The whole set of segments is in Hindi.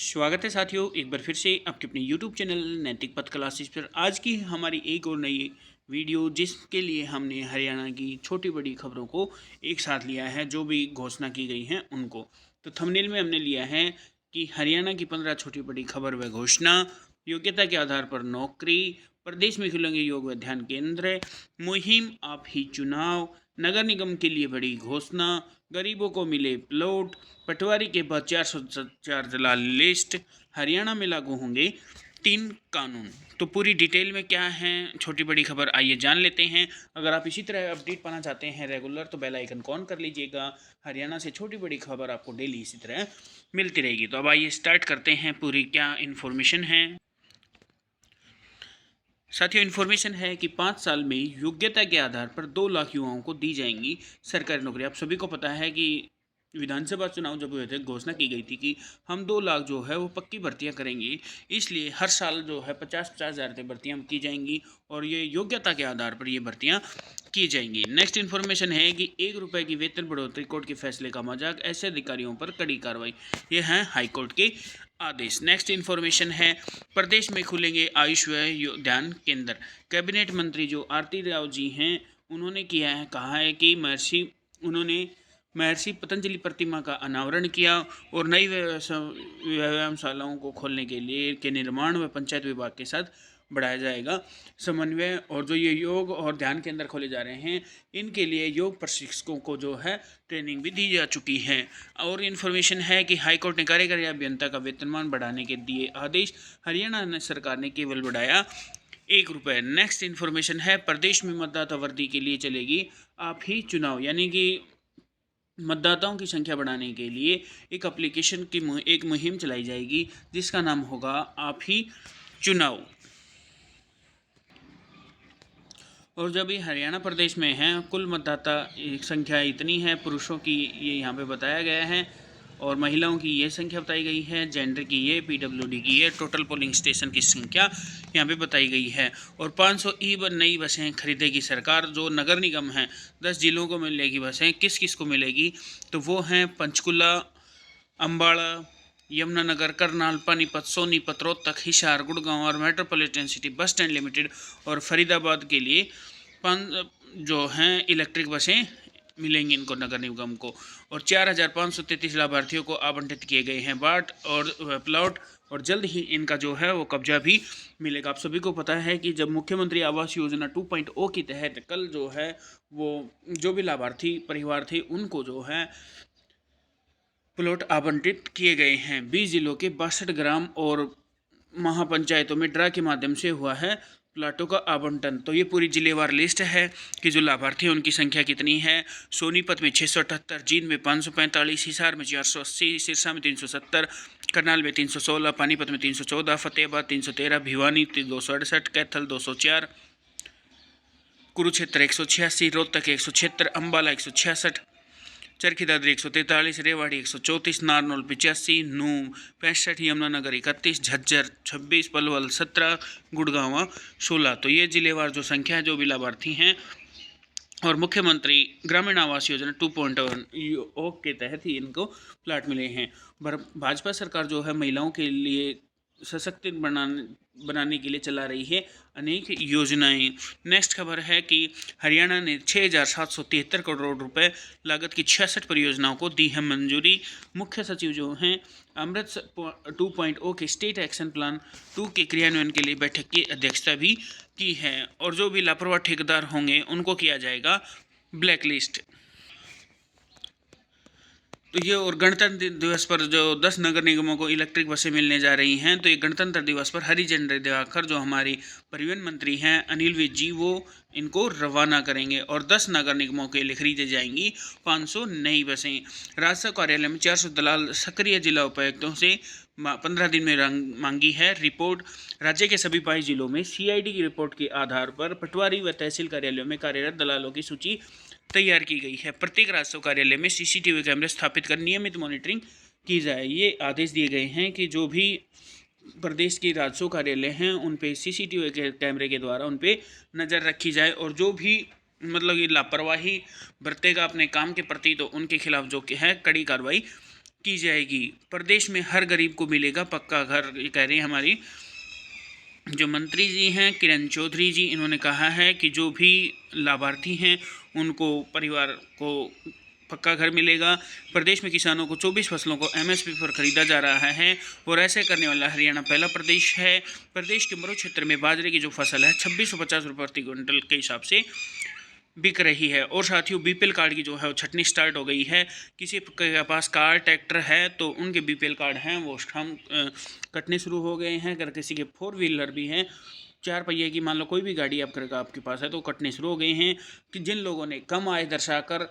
स्वागत है साथियों, एक बार फिर से आपके अपने YouTube चैनल नैतिक पथ क्लासेस पर। आज की हमारी एक और नई वीडियो, जिसके लिए हमने हरियाणा की छोटी बड़ी खबरों को एक साथ लिया है, जो भी घोषणा की गई हैं उनको। तो थंबनेल में हमने लिया है कि हरियाणा की 15 छोटी बड़ी खबर व घोषणा, योग्यता के आधार पर नौकरी, प्रदेश में खुलेंगे योग व ध्यान केंद्र, मुहिम आप ही चुनाव, नगर निगम के लिए बड़ी घोषणा, गरीबों को मिले प्लॉट, पटवारी के बाद 404 दलाल लिस्ट, हरियाणा में लागू होंगे 3 कानून। तो पूरी डिटेल में क्या है छोटी बड़ी खबर, आइए जान लेते हैं। अगर आप इसी तरह अपडेट पाना चाहते हैं रेगुलर, तो बेल आइकन ऑन कर लीजिएगा। हरियाणा से छोटी बड़ी खबर आपको डेली इसी तरह मिलती रहेगी। तो अब आइए स्टार्ट करते हैं, पूरी क्या इन्फॉर्मेशन है। साथियों, इन्फॉर्मेशन है कि 5 साल में योग्यता के आधार पर 2 लाख युवाओं को दी जाएंगी सरकारी नौकरी। आप सभी को पता है कि विधानसभा चुनाव जब हुए थे, घोषणा की गई थी कि हम 2 लाख जो है वो पक्की भर्तियां करेंगे। इसलिए हर साल जो है 50-50 हज़ार भर्तियां की जाएंगी और ये योग्यता के आधार पर ये भर्तियां की जाएंगी। नेक्स्ट इन्फॉर्मेशन है कि 1 रुपये की वेतन बढ़ोतरी, कोर्ट के फैसले का मजाक, ऐसे अधिकारियों पर कड़ी कार्रवाई। ये हैं हाईकोर्ट के आदेश। नेक्स्ट इन्फॉर्मेशन है, प्रदेश में खुलेंगे आयुष व ध्यान केंद्र। कैबिनेट मंत्री जो आरती राव जी हैं, उन्होंने कहा है कि महर्षि पतंजलि प्रतिमा का अनावरण किया और नई व्यायामशालाओं को खोलने के लिए के निर्माण व पंचायत विभाग के साथ बढ़ाया जाएगा समन्वय। और जो ये योग और ध्यान केंद्र खोले जा रहे हैं, इनके लिए योग प्रशिक्षकों को जो है ट्रेनिंग भी दी जा चुकी है। और इन्फॉर्मेशन है कि हाईकोर्ट ने कार्यकारी अभियंता का वेतनमान बढ़ाने के दिए आदेश। हरियाणा सरकार ने केवल बढ़ाया 1 रुपये। नेक्स्ट इन्फॉर्मेशन है, प्रदेश में मतदाता वर्दी के लिए चलेगी आप ही चुनाव, यानी कि मतदाताओं की संख्या बढ़ाने के लिए एक एप्लीकेशन की एक मुहिम चलाई जाएगी, जिसका नाम होगा आप ही चुनाव। और जब ये हरियाणा प्रदेश में है, कुल मतदाता संख्या इतनी है, पुरुषों की ये यहाँ पे बताया गया है और महिलाओं की ये संख्या बताई गई है, जेंडर की ये, पीडब्ल्यूडी की ये, टोटल पोलिंग स्टेशन की संख्या यहाँ पे बताई गई है। और 500 नई बसें खरीदेगी सरकार। जो नगर निगम है, 10 जिलों को मिलेगी बसें। किस किस को मिलेगी, तो वो हैं पंचकुला, अम्बाड़ा, यमुनानगर, करनाल, पानीपत, सोनीपत, रोहतक, हिसार, गुड़गांव और metropolitan city bus stand limited और फरीदाबाद के लिए जो हैं इलेक्ट्रिक बसें मिलेंगी इनको, नगर निगम को। और 4,533 लाभार्थियों को आवंटित किए गए हैं बाट और प्लॉट, और जल्द ही इनका जो है वो कब्जा भी मिलेगा। आप सभी को पता है कि जब मुख्यमंत्री आवास योजना 2.0 के तहत कल जो है वो जो भी लाभार्थी परिवार थे, उनको जो है प्लॉट आवंटित किए गए हैं। 20 जिलों के 62 ग्राम और महापंचायतों में ड्रा के माध्यम से हुआ है प्लाटों का आवंटन। तो ये पूरी जिलेवार लिस्ट है कि जो लाभार्थी हैं उनकी संख्या कितनी है। सोनीपत में 678, जींद में 545, हिसार में 480, सिरसा में 370, करनाल में 316, पानीपत में 314, फतेहाबाद 313, भिवानी 268, कैथल 204, कुरुक्षेत्र 186, रोहतक 176, अम्बाला 166, चरखी दादरी 143, रेवाड़ी 134, नारनौल 85, नूंह 65, यमुनानगर 31, झज्जर 26, पलवल 17, गुड़गांव 16। तो ये जिलेवार जो संख्या है, जो भी लाभार्थी हैं, और मुख्यमंत्री ग्रामीण आवास योजना 2.0 के तहत ही इनको प्लाट मिले हैं। भाजपा सरकार जो है महिलाओं के लिए सशक्त बनाने के लिए चला रही है अनेक योजनाएं। नेक्स्ट खबर है कि हरियाणा ने 6,773 करोड़ रुपए लागत की 66 परियोजनाओं को दी है मंजूरी। मुख्य सचिव जो हैं अमृत 2.0 के स्टेट एक्शन प्लान 2 के क्रियान्वयन के लिए बैठक की अध्यक्षता भी की है। और जो भी लापरवाह ठेकेदार होंगे उनको किया जाएगा ब्लैक लिस्ट। तो ये, और गणतंत्र दिवस पर जो 10 नगर निगमों को इलेक्ट्रिक बसें मिलने जा रही हैं, तो ये गणतंत्र दिवस पर हरी झंडी दिखाकर जो हमारी परिवहन मंत्री हैं अनिल विज जी, वो इनको रवाना करेंगे। और 10 नगर निगमों के लिए खरीदी जाएंगी 500 नई बसें। राजस्व कार्यालय में 400 दलाल सक्रिय जिला उपायुक्तों से 15 दिन में मांगी है रिपोर्ट। राज्य के सभी 22 जिलों में CID की रिपोर्ट के आधार पर पटवारी व तहसील कार्यालयों में कार्यरत दलालों की सूची तैयार की गई है। प्रत्येक राजस्व कार्यालय में CCTV कैमरे स्थापित कर नियमित मॉनिटरिंग की जाए। ये आदेश दिए गए हैं कि जो भी प्रदेश के राजस्व कार्यालय हैं, उन पे CCTV के कैमरे के द्वारा उन पे नज़र रखी जाए, और जो भी मतलब ये लापरवाही बरतेगा अपने काम के प्रति, तो उनके खिलाफ जो है कड़ी कार्रवाई की जाएगी। प्रदेश में हर गरीब को मिलेगा पक्का घर, ये कह रही है हमारी जो मंत्री जी हैं किरण चौधरी जी। इन्होंने कहा है कि जो भी लाभार्थी हैं उनको परिवार को पक्का घर मिलेगा। प्रदेश में किसानों को 24 फसलों को एमएसपी पर खरीदा जा रहा है और ऐसे करने वाला हरियाणा पहला प्रदेश है। प्रदेश के मरु क्षेत्र में बाजरे की जो फसल है 2650 रुपये प्रति क्विंटल के हिसाब से बिक रही है। और साथियों बीपीएल कार्ड की जो है वो छटनी स्टार्ट हो गई है। किसी के पास कार ट्रैक्टर है तो उनके बीपीएल कार्ड हैं वो हम कटने शुरू हो गए हैं। अगर किसी के 4 व्हीलर भी हैं, 4 पहिए की मान लो कोई भी गाड़ी आपके पास है तो कटने शुरू हो गए हैं। कि जिन लोगों ने कम आय दर्शाकर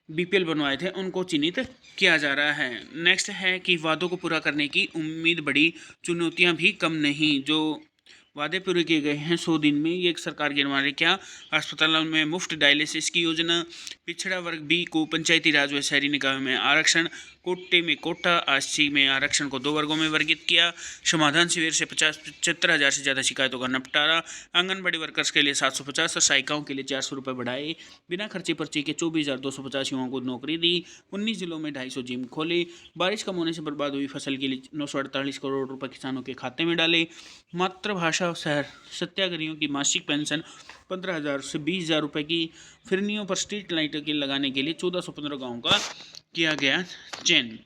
बीपीएल बनवाए थे उनको चिन्हित किया जा रहा है। नेक्स्ट है कि वादों को पूरा करने की उम्मीद बड़ी, चुनौतियां भी कम नहीं। जो वादे पूरे किए गए हैं 100 दिन में, ये एक सरकार के हमारे क्या अस्पतालों में मुफ्त डायलिसिस की योजना, पिछड़ा वर्ग बी को पंचायती राज व शहरी निकाय में आरक्षण, कोटे में कोटा आरक्षी में आरक्षण को 2 वर्गों में वर्गित किया, समाधान शिविर से 75,000 से ज़्यादा शिकायतों का निपटारा, आंगनबाड़ी वर्कर्स के लिए 750 और सहायिकाओं के लिए 400 रुपये बढ़ाए, बिना खर्ची पर्ची के 24,250 युवाओं को नौकरी दी, 19 जिलों में 250 जिम खोले, बारिश कम होने से बर्बाद हुई फसल के लिए 948 करोड़ रुपये किसानों के खाते में डाले, मातृभाषा और शहर सत्याग्रहियों की मासिक पेंशन 15,000 से 20,000 रुपये की, फिरनियों पर स्ट्रीट लाइटों के लगाने के लिए 1415 गाँव का किया गया चयन।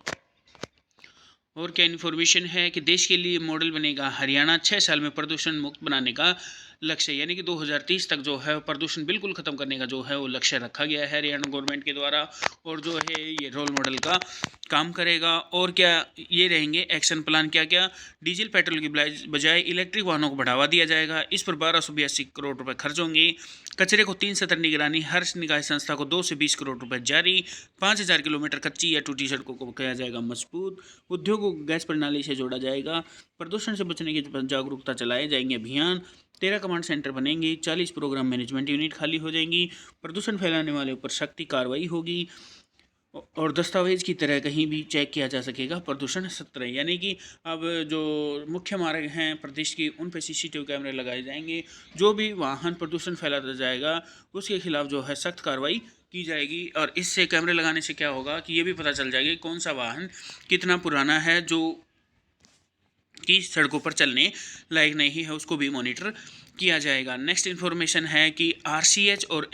और क्या इन्फॉर्मेशन है कि देश के लिए मॉडल बनेगा हरियाणा, 6 साल में प्रदूषण मुक्त बनाने का लक्ष्य, यानी कि 2030 तक जो है प्रदूषण बिल्कुल ख़त्म करने का जो है वो लक्ष्य रखा गया है हरियाणा गवर्नमेंट के द्वारा। और जो है ये रोल मॉडल का काम करेगा। और क्या ये रहेंगे एक्शन प्लान, क्या क्या, डीजल पेट्रोल की बजाय इलेक्ट्रिक वाहनों को बढ़ावा दिया जाएगा, इस पर 1282 करोड़ रुपए खर्च होंगे, कचरे को 3 सतह निगरानी, हर निकाय संस्था को 2 से 20 करोड़ रुपए जारी, 5,000 किलोमीटर कच्ची या टूटी सड़कों को किया जाएगा मजबूत, उद्योगों को गैस प्रणाली से जोड़ा जाएगा, प्रदूषण से बचने की जागरूकता चलाए जाएंगे अभियान, 13 कमांड सेंटर बनेंगे, 40 प्रोग्राम मैनेजमेंट यूनिट खाली हो जाएंगी, प्रदूषण फैलाने वाले पर सख्त कार्रवाई होगी और दस्तावेज की तरह कहीं भी चेक किया जा सकेगा प्रदूषण सत्र। यानी कि अब जो मुख्य मार्ग हैं प्रदेश की उन पर सीसीटीवी कैमरे लगाए जाएंगे, जो भी वाहन प्रदूषण फैलाता जाएगा उसके खिलाफ जो है सख्त कार्रवाई की जाएगी। और इससे कैमरे लगाने से क्या होगा कि ये भी पता चल जाएगा कौन सा वाहन कितना पुराना है जो कि सड़कों पर चलने लायक नहीं है, उसको भी मॉनिटर किया जाएगा। नेक्स्ट इन्फॉर्मेशन है कि आरसीएच और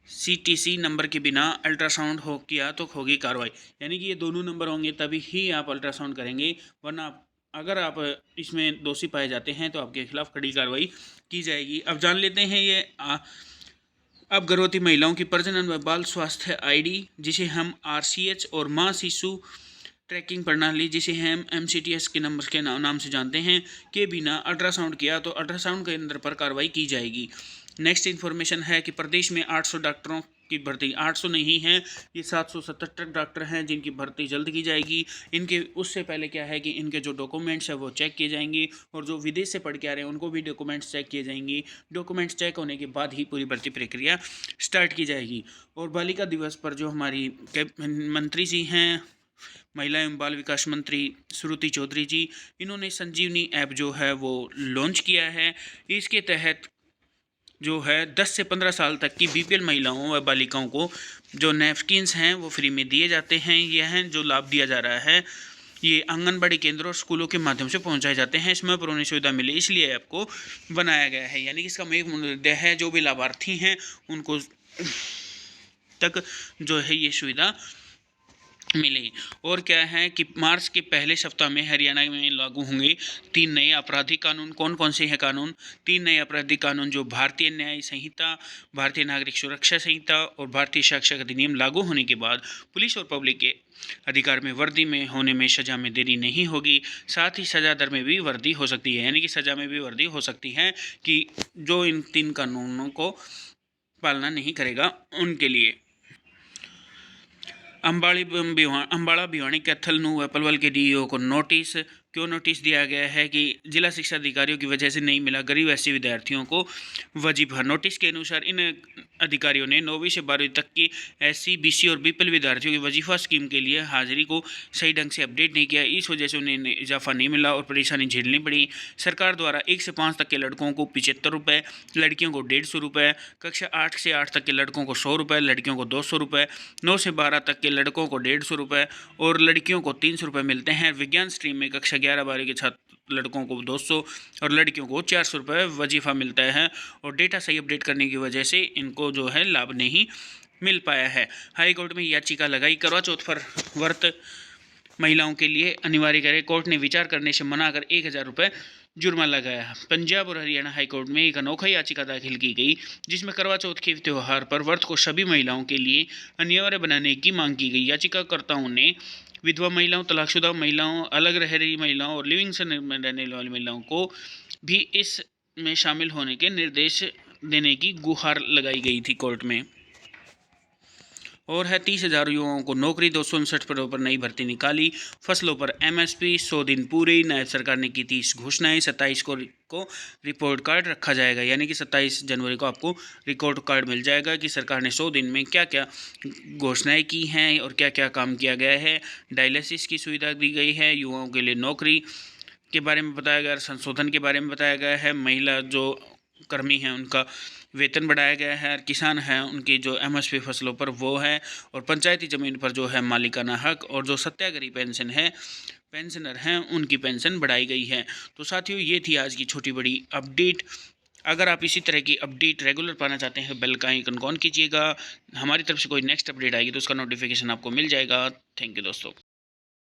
सीटीसी नंबर के बिना अल्ट्रासाउंड हो किया तो होगी कार्रवाई, यानी कि ये दोनों नंबर होंगे तभी ही आप अल्ट्रासाउंड करेंगे, वरना अगर आप इसमें दोषी पाए जाते हैं तो आपके खिलाफ कड़ी कार्रवाई की जाएगी। अब जान लेते हैं ये अब गर्भवती महिलाओं की प्रजनन व बाल स्वास्थ्य आईडी, जिसे हम आरसीएच, और माँ शिशु ट्रैकिंग प्रणाली, जिसे हम एमसीटीएस के नंबर के नाम से जानते हैं, के बिना अल्ट्रासाउंड किया तो अल्ट्रासाउंड केंद्र पर कार्रवाई की जाएगी। नेक्स्ट इन्फॉर्मेशन है कि प्रदेश में 800 डॉक्टरों की भर्ती, 800 नहीं है ये 777 डॉक्टर हैं जिनकी भर्ती जल्द की जाएगी। इनके उससे पहले क्या है कि इनके जो डॉक्यूमेंट्स हैं वो चेक किए जाएंगे और जो विदेश से पढ़ के आ रहे हैं उनको भी डॉक्यूमेंट्स चेक किए जाएंगे। डॉक्यूमेंट्स चेक होने के बाद ही पूरी भर्ती प्रक्रिया स्टार्ट की जाएगी। और बालिका दिवस पर जो हमारी मंत्री जी हैं, महिला एवं बाल विकास मंत्री श्रुति चौधरी जी, इन्होंने संजीवनी ऐप जो है वो लॉन्च किया है। इसके तहत जो है 10 से 15 साल तक की बीपीएल महिलाओं व बालिकाओं को जो नैपकिन्स हैं वो फ्री में दिए जाते हैं। यह जो लाभ दिया जा रहा है ये आंगनबाड़ी केंद्रों और स्कूलों के माध्यम से पहुंचाए जाते हैं। इसमें पर उन्हें सुविधा मिले इसलिए आपको बनाया गया है, यानी कि इसका मेन मुद्दा है जो भी लाभार्थी हैं उनको तक जो है ये सुविधा मिले। और क्या है कि मार्च के पहले सप्ताह में हरियाणा में लागू होंगे 3 नए आपराधिक कानून। कौन कौन से हैं कानून? 3 नए आपराधिक कानून जो भारतीय न्याय संहिता, भारतीय नागरिक सुरक्षा संहिता और भारतीय साक्ष्य अधिनियम लागू होने के बाद पुलिस और पब्लिक के अधिकार में वर्दी में होने में सजा में देरी नहीं होगी। साथ ही सजा दर में भी वृद्धि हो सकती है, यानी कि सजा में भी वृद्धि हो सकती है कि जो इन 3 कानूनों को पालना नहीं करेगा उनके लिए। अंबाड़ा भिवानी कैथल व पलवल के डीईओ को नोटिस, क्यों नोटिस दिया गया है कि जिला शिक्षा अधिकारियों की वजह से नहीं मिला गरीब एससी विद्यार्थियों को वजीफा। नोटिस के अनुसार इन अधिकारियों ने 9वीं से 12वीं तक की एससी, बीसी और बीपीएल विद्यार्थियों की वजीफा स्कीम के लिए हाजिरी को सही ढंग से अपडेट नहीं किया। इस वजह से उन्हें इजाफा नहीं मिला और परेशानी झेलनी पड़ी। सरकार द्वारा 1 से 5 तक के लड़कों को 75 रुपये, लड़कियों को 150 रुपये, कक्षा 8 से 8 तक के लड़कों को 100 रुपये, लड़कियों को 200 रुपये, 9 से 12 तक के लड़कों को 150 रुपये और लड़कियों को 300 रुपये मिलते हैं। विज्ञान स्ट्रीम में कक्षा 11-12 के छात्र लड़कों को 200 और लड़कियों को 400 रुपये वजीफ़ा मिलता है और डेटा सही अपडेट करने की वजह से इनको जो है लाभ नहीं मिल पाया है। हाई कोर्ट में याचिका लगाई, करवा चौथ पर व्रत महिलाओं के लिए अनिवार्य करे। कोर्ट ने विचार करने से मना कर 1000 रुपये जुर्माना लगाया। पंजाब और हरियाणा हाईकोर्ट में एक अनोखा याचिका दाखिल की गई जिसमें करवा चौथ के त्यौहार पर व्रत को सभी महिलाओं के लिए अनिवार्य बनाने की मांग की गई। याचिकाकर्ताओं ने विधवा महिलाओं, तलाकशुदा महिलाओं, अलग रह रही महिलाओं और लिविंग से में रहने वाली महिलाओं को भी इस में शामिल होने के निर्देश देने की गुहार लगाई गई थी कोर्ट में। और है 30,000 युवाओं को नौकरी, 259 पदों पर नई भर्ती निकाली। फसलों पर एमएसपी 100 दिन पूरे, नायब सरकार ने की थी इस घोषणाएं। 27 को रिपोर्ट कार्ड रखा जाएगा, यानी कि 27 जनवरी को आपको रिपोर्ट कार्ड मिल जाएगा कि सरकार ने 100 दिन में क्या क्या घोषणाएं की हैं और क्या क्या काम किया गया है। डायलिसिस की सुविधा दी गई है, युवाओं के लिए नौकरी के बारे में बताया गया, संशोधन के बारे में बताया गया है, महिला जो कर्मी हैं उनका वेतन बढ़ाया गया है, किसान हैं उनकी जो एमएसपी फसलों पर वो है, और पंचायती ज़मीन पर जो है मालिकाना हक, और जो सत्याग्रही पेंशन है, पेंशनर हैं उनकी पेंशन बढ़ाई गई है। तो साथियों, ये थी आज की छोटी बड़ी अपडेट। अगर आप इसी तरह की अपडेट रेगुलर पाना चाहते हैं, बेल का आइकन ऑन कीजिएगा। हमारी तरफ से कोई नेक्स्ट अपडेट आएगी तो उसका नोटिफिकेशन आपको मिल जाएगा। थैंक यू दोस्तों।